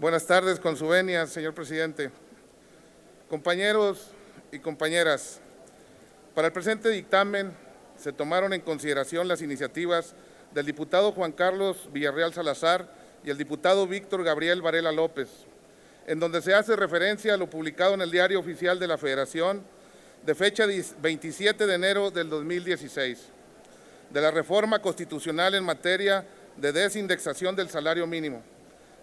Buenas tardes, con su venia, señor presidente. Compañeros y compañeras, para el presente dictamen se tomaron en consideración las iniciativas del diputado Juan Carlos Villarreal Salazar y el diputado Víctor Gabriel Varela López, en donde se hace referencia a lo publicado en el Diario Oficial de la Federación de fecha 27 de enero del 2016, de la reforma constitucional en materia de desindexación del salario mínimo,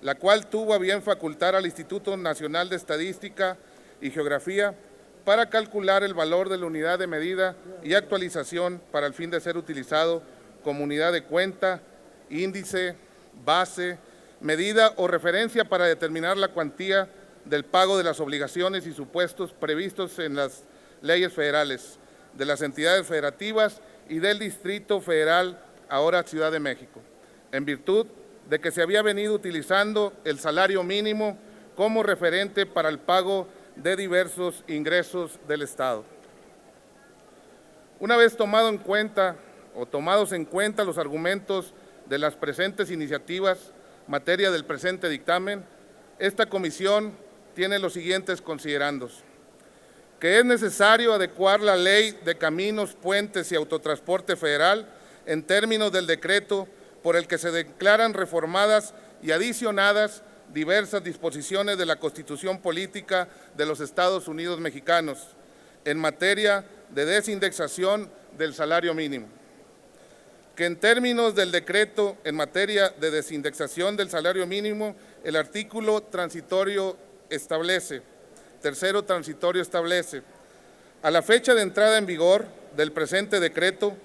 la cual tuvo a bien facultar al Instituto Nacional de Estadística y Geografía para calcular el valor de la unidad de medida y actualización para el fin de ser utilizado como unidad de cuenta, índice, base, medida o referencia para determinar la cuantía del pago de las obligaciones y supuestos previstos en las leyes federales, de las entidades federativas y del Distrito Federal, ahora Ciudad de México, en virtud de que se había venido utilizando el salario mínimo como referente para el pago de diversos ingresos del Estado. Una vez tomados en cuenta los argumentos de las presentes iniciativas, materia del presente dictamen, esta comisión tiene los siguientes considerandos: que es necesario adecuar la Ley de Caminos, Puentes y Autotransporte Federal en términos del decreto por el que se declaran reformadas y adicionadas diversas disposiciones de la Constitución Política de los Estados Unidos Mexicanos en materia de desindexación del salario mínimo. Que en términos del decreto en materia de desindexación del salario mínimo, el artículo transitorio establece, tercero transitorio establece, a la fecha de entrada en vigor del presente decreto,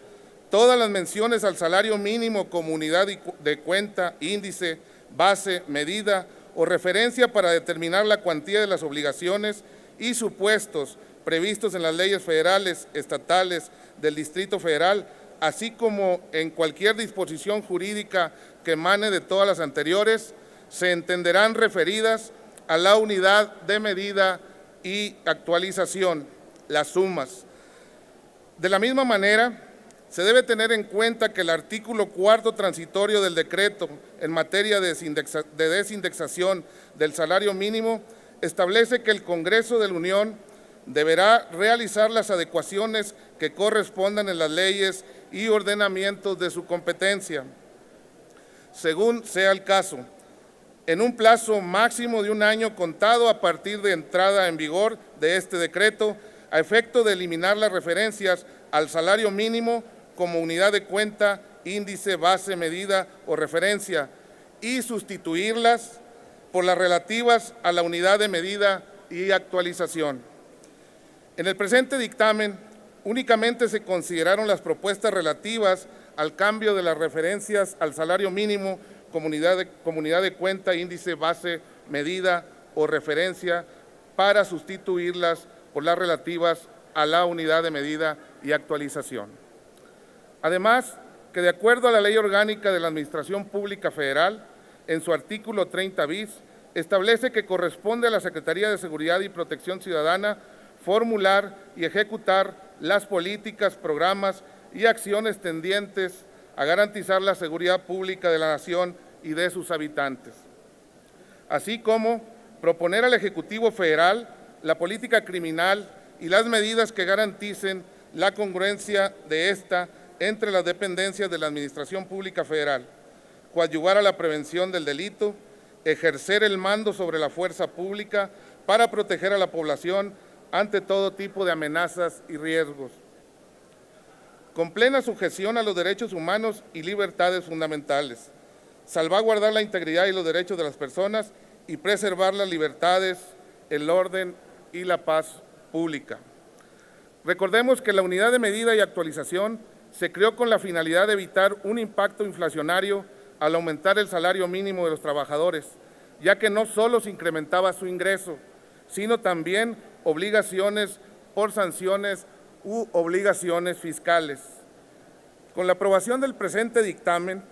todas las menciones al salario mínimo como unidad de cuenta, índice, base, medida o referencia para determinar la cuantía de las obligaciones y supuestos previstos en las leyes federales, estatales, del Distrito Federal, así como en cualquier disposición jurídica que emane de todas las anteriores, se entenderán referidas a la unidad de medida y actualización, las sumas. De la misma manera, se debe tener en cuenta que el artículo 4 transitorio del decreto en materia de desindexación del salario mínimo establece que el Congreso de la Unión deberá realizar las adecuaciones que correspondan en las leyes y ordenamientos de su competencia, según sea el caso, en un plazo máximo de un año contado a partir de entrada en vigor de este decreto, a efecto de eliminar las referencias al salario mínimo como unidad de cuenta, índice, base, medida o referencia y sustituirlas por las relativas a la unidad de medida y actualización. En el presente dictamen, únicamente se consideraron las propuestas relativas al cambio de las referencias al salario mínimo como unidad de cuenta, índice, base, medida o referencia para sustituirlas por las relativas a la unidad de medida y actualización. Además, que de acuerdo a la Ley Orgánica de la Administración Pública Federal, en su artículo 30 bis, establece que corresponde a la Secretaría de Seguridad y Protección Ciudadana formular y ejecutar las políticas, programas y acciones tendientes a garantizar la seguridad pública de la nación y de sus habitantes, así como proponer al Ejecutivo Federal la política criminal y las medidas que garanticen la congruencia de esta entre las dependencias de la Administración Pública Federal, coadyuvar a la prevención del delito, ejercer el mando sobre la fuerza pública para proteger a la población ante todo tipo de amenazas y riesgos, con plena sujeción a los derechos humanos y libertades fundamentales, salvaguardar la integridad y los derechos de las personas y preservar las libertades, el orden y la paz pública. Recordemos que la unidad de medida y actualización se creó con la finalidad de evitar un impacto inflacionario al aumentar el salario mínimo de los trabajadores, ya que no solo se incrementaba su ingreso, sino también obligaciones por sanciones u obligaciones fiscales. Con la aprobación del presente dictamen,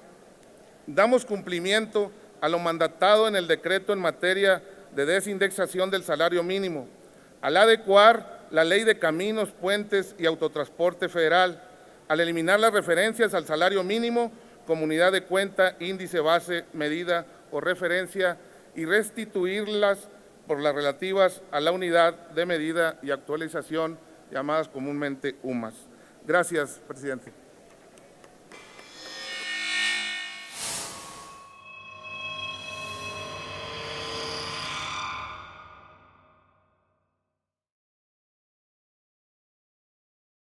damos cumplimiento a lo mandatado en el decreto en materia de desindexación del salario mínimo, al adecuar la Ley de Caminos, Puentes y Autotransporte Federal, al eliminar las referencias al salario mínimo como unidad de cuenta, índice, base, medida o referencia y restituirlas por las relativas a la unidad de medida y actualización llamadas comúnmente UMAS. Gracias, presidente.